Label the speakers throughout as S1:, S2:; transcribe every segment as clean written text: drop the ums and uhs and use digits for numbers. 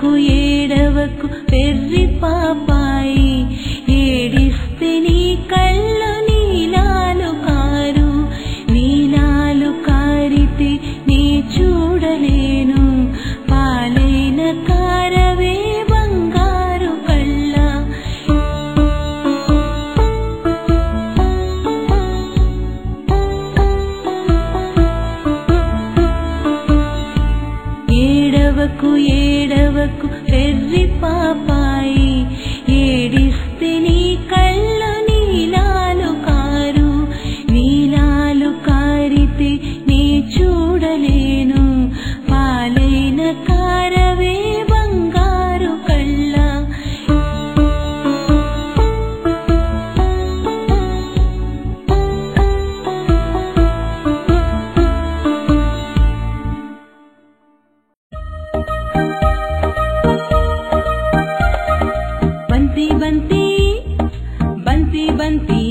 S1: ఏడవకు ఏడవకు పెర్రి పాపాయి, ఏడిస్తే నీ కళ్ళు నీలాలు కారు, నీలాలు కారితే నీ చూడలేను, పాలైన కారవే బంగారు కళ్ళ. ఏడవకు ఏడవకు పెర్రి పాపాయి, ఏడిస్తే నీ కళ్ళు నీలాలు కారు, నీలాలు కారితే నీ చూడలేను, పాలైన కారవే బంగారు కళ్ళ. బంతి బంతి బంతి బంతి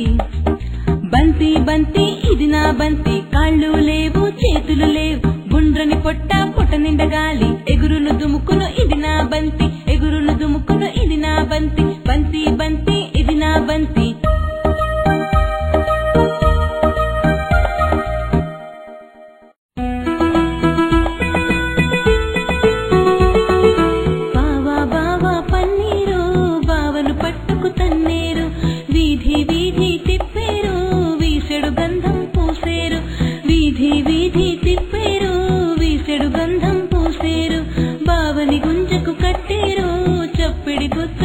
S1: బంతి బంతి ఇది నా బంతి, కాళ్ళు లేవు చేతులు లేవు, గుండ్రని పొట్ట పొట్ట నిండా గాలి, ఎగురును దుముకును ఇది నా బంతి, ఎగురును దుముకును ఇది నా బంతి, బంతి బంతి ఇది నా బంతి. బావా బావా పన్నీరు, బావను పట్టుకు తన్నేరు, వీధి వీధి తిప్పేరు, వీసెడు గంధం పూసేరు, వీధి వీధి తిప్పేరు, వీసెడు గంధం పూసేరు, బావని గుంజకు కట్టేరు, చప్పిడి గుత్త